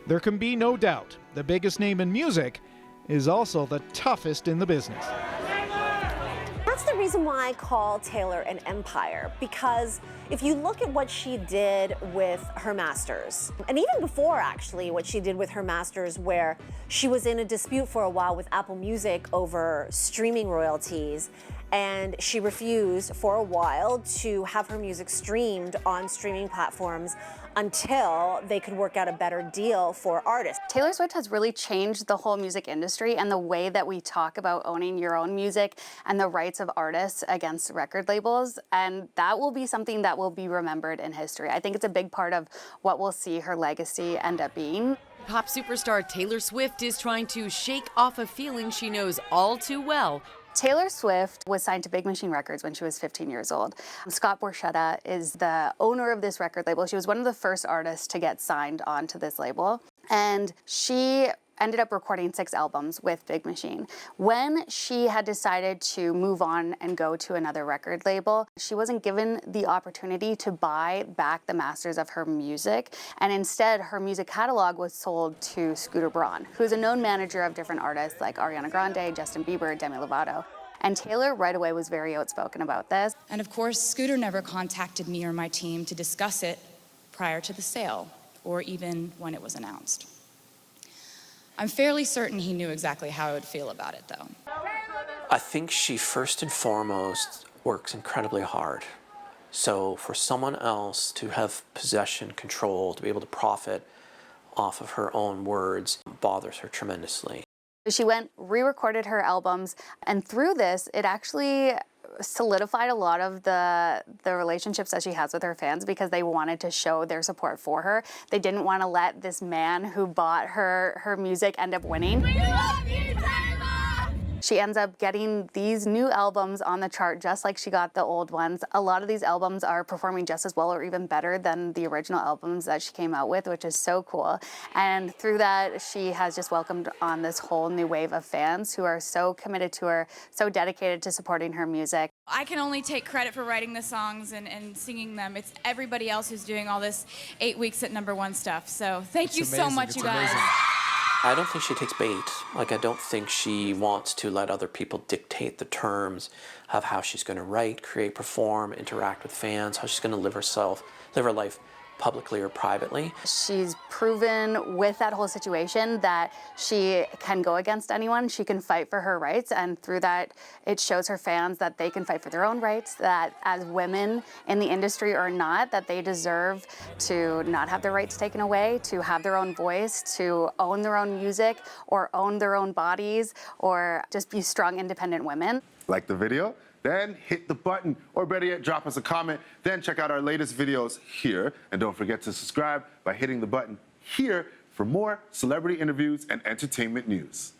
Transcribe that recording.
There can be no doubt the biggest name in music is also the toughest in the business. That's the reason why I call Taylor an empire, because if you look at what she did with her masters, and even before actually what she did with her masters, where she was in a dispute for a while with Apple Music over streaming royalties, and she refused for a while to have her music streamed on streaming platforms until they could work out a better deal for artists. Taylor Swift has really changed the whole music industry and the way that we talk about owning your own music and the rights of artists against record labels, and that will be something that will be remembered in history. I think it's a big part of what we'll see her legacy end up being. Pop superstar Taylor Swift is trying to shake off a feeling she knows all too well. Taylor Swift was signed to Big Machine Records when she was 15 years old. Scott Borchetta is the owner of this record label. She was one of the first artists to get signed onto this label, and she ended up recording 6 albums with Big Machine. When she had decided to move on and go to another record label, she wasn't given the opportunity to buy back the masters of her music, and instead her music catalog was sold to Scooter Braun, who's a known manager of different artists like Ariana Grande, Justin Bieber, Demi Lovato. And Taylor right away was very outspoken about this. And of course, Scooter never contacted me or my team to discuss it prior to the sale, or even when it was announced. I'm fairly certain he knew exactly how I would feel about it, though. I think she first and foremost works incredibly hard. So for someone else to have possession, control, to be able to profit off of her own words bothers her tremendously. She went, re-recorded her albums, and through this, it actually solidified a lot of the relationships that she has with her fans, because they wanted to show their support for her. They didn't want to let this man who bought her music end up winning. We love you, Taylor! She ends up getting these new albums on the chart just like she got the old ones. A lot of these albums are performing just as well or even better than the original albums that she came out with, which is so cool. And through that, she has just welcomed on this whole new wave of fans who are so committed to her, so dedicated to supporting her music. I can only take credit for writing the songs and singing them. It's everybody else who's doing all this 8 weeks at #1 stuff. So thank you so much, you guys. I don't think she takes bait. I don't think she wants to let other people dictate the terms of how she's going to write, create, perform, interact with fans, how she's going to live her life publicly or privately. She's proven with that whole situation that she can go against anyone, she can fight for her rights, and through that it shows her fans that they can fight for their own rights, that as women in the industry or not, that they deserve to not have their rights taken away, to have their own voice, to own their own music or own their own bodies, or just be strong, independent women. Like the video? Then hit the button, or better yet, drop us a comment. Then check out our latest videos here. And don't forget to subscribe by hitting the button here for more celebrity interviews and entertainment news.